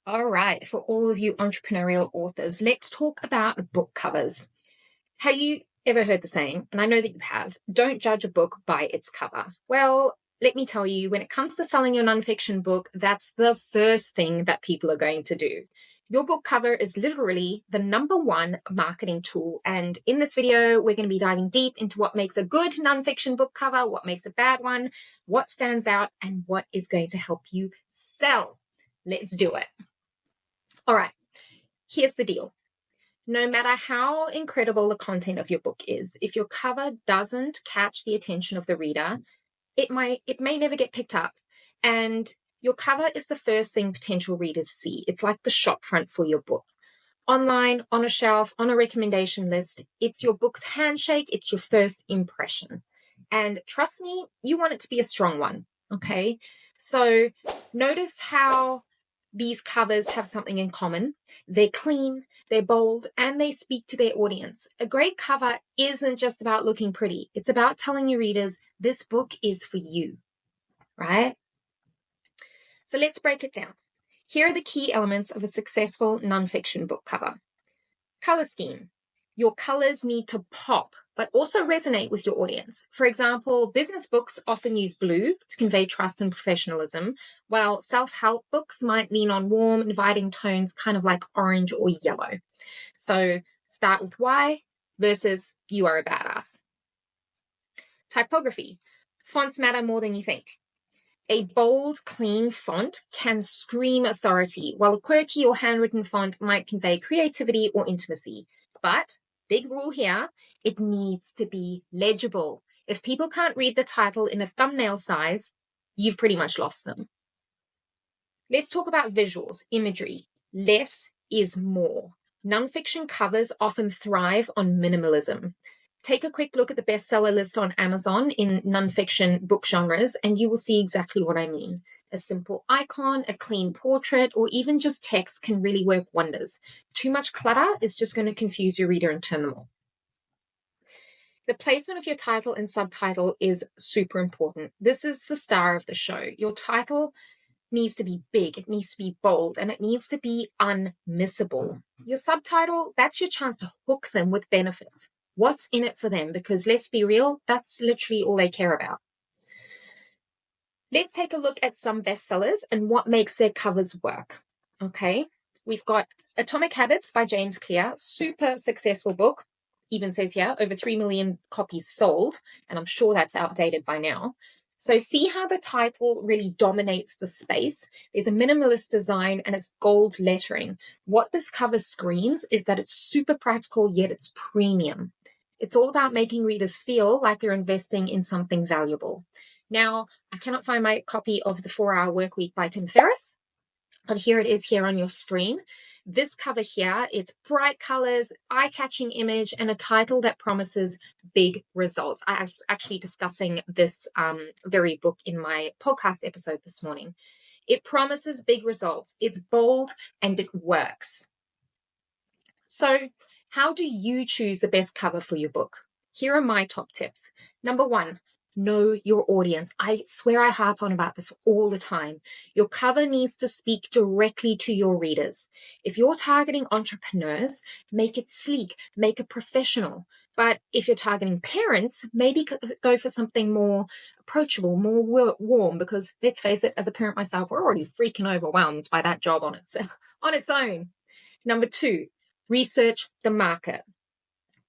All right, for all of you entrepreneurial authors, let's talk about book covers. Have you ever heard the saying, and I know that you have, don't judge a book by its cover? Well, let me tell you, when it comes to selling your nonfiction book, that's the first thing that people are going to do. Your book cover is literally the #1 marketing tool. And in this video, we're going to be diving deep into what makes a good nonfiction book cover, what makes a bad one, what stands out, and what is going to help you sell. Let's do it. All right, here's the deal. No matter how incredible the content of your book is, if your cover doesn't catch the attention of the reader, it may never get picked up. And your cover is the first thing potential readers see. It's like the shop front for your book. Online, on a shelf, on a recommendation list, it's your book's handshake, it's your first impression. And trust me, you want it to be a strong one, okay? So notice how these covers have something in common. They're clean, they're bold, and they speak to their audience. A great cover isn't just about looking pretty. It's about telling your readers, this book is for you, right? So let's break it down. Here are the key elements of a successful nonfiction book cover. Color scheme. Your colors need to pop, but also resonate with your audience. For example, business books often use blue to convey trust and professionalism, while self-help books might lean on warm, inviting tones, kind of like orange or yellow. So start with why versus you are a badass. Typography. Fonts matter more than you think. A bold, clean font can scream authority, while a quirky or handwritten font might convey creativity or intimacy. But, big rule here, it needs to be legible. If people can't read the title in a thumbnail size, you've pretty much lost them. Let's talk about visuals, imagery. Less is more. Nonfiction covers often thrive on minimalism. Take a quick look at the bestseller list on Amazon in nonfiction book genres, and you will see exactly what I mean. A simple icon, a clean portrait, or even just text can really work wonders. Too much clutter is just going to confuse your reader and turn them off. The placement of your title and subtitle is super important. This is the star of the show. Your title needs to be big, it needs to be bold, and it needs to be unmissable. Your subtitle, that's your chance to hook them with benefits. What's in it for them? Because let's be real, that's literally all they care about. Let's take a look at some bestsellers and what makes their covers work. Okay, we've got Atomic Habits by James Clear, super successful book. Even says here, over 3 million copies sold, and I'm sure that's outdated by now. So see how the title really dominates the space. There's a minimalist design and it's gold lettering. What this cover screams is that it's super practical, yet it's premium. It's all about making readers feel like they're investing in something valuable. Now, I cannot find my copy of The 4-Hour Workweek by Tim Ferriss, but here it is here on your screen. This cover here, it's bright colors, eye-catching image, and a title that promises big results. I was actually discussing this very book in my podcast episode this morning. It promises big results. It's bold and it works. So how do you choose the best cover for your book? Here are my top tips. Number 1, know your audience. I swear I harp on about this all the time. Your cover needs to speak directly to your readers. If you're targeting entrepreneurs, make it sleek, make it professional. But if you're targeting parents, maybe go for something more approachable, more warm, because let's face it, as a parent myself, we're already freaking overwhelmed by that job on its own. Number 2, research the market.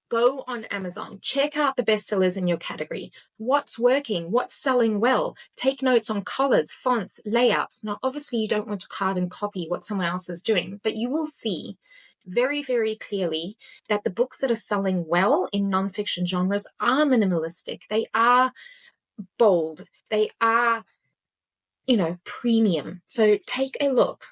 Go on Amazon, check out the bestsellers in your category. What's working? What's selling well? Take notes on colors, fonts, layouts. Now, obviously, you don't want to carbon copy what someone else is doing, but you will see very, very clearly that the books that are selling well in nonfiction genres are minimalistic. They are bold. They are, premium. So take a look.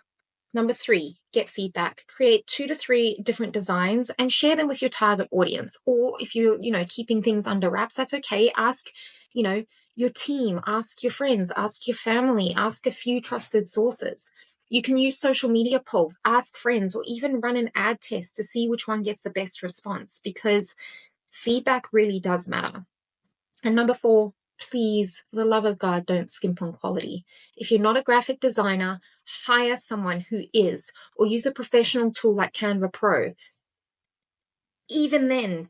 Number 3, get feedback. Create 2 to 3 different designs and share them with your target audience. Or if you're, keeping things under wraps, that's okay. Ask, your team, ask your friends, ask your family, ask a few trusted sources. You can use social media polls, ask friends, or even run an ad test to see which one gets the best response, because feedback really does matter. And number 4, please, for the love of God, don't skimp on quality. If you're not a graphic designer, hire someone who is, or use a professional tool like Canva Pro. Even then,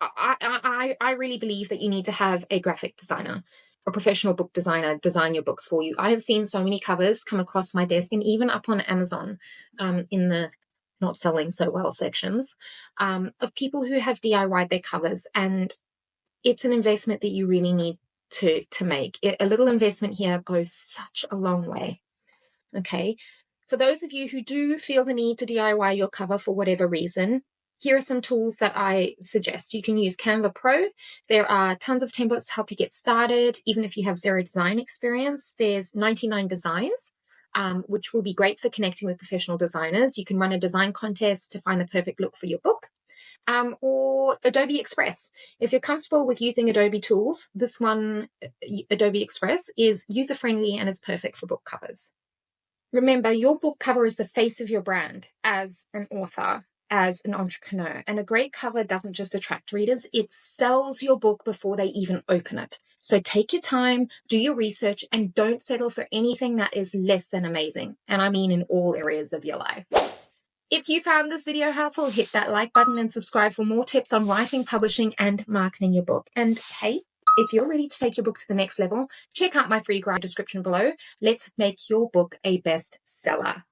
I really believe that you need to have a graphic designer, a professional book designer, design your books for you. I have seen so many covers come across my desk and even up on Amazon in the not selling so well sections of people who have DIY'd their covers, and it's an investment that you really need to make. A little investment here goes such a long way. Okay. For those of you who do feel the need to DIY your cover for whatever reason, here are some tools that I suggest. You can use Canva Pro. There are tons of templates to help you get started, even if you have zero design experience. There's 99 Designs, which will be great for connecting with professional designers. You can run a design contest to find the perfect look for your book. Or Adobe Express. If you're comfortable with using Adobe tools, this one, Adobe Express, is user-friendly and is perfect for book covers. Remember, your book cover is the face of your brand as an author, as an entrepreneur. And a great cover doesn't just attract readers, it sells your book before they even open it. So take your time, do your research, and don't settle for anything that is less than amazing. And I mean in all areas of your life. If you found this video helpful, hit that like button and subscribe for more tips on writing, publishing, and marketing your book. And hey, if you're ready to take your book to the next level, check out my free guide description below. Let's make your book a bestseller.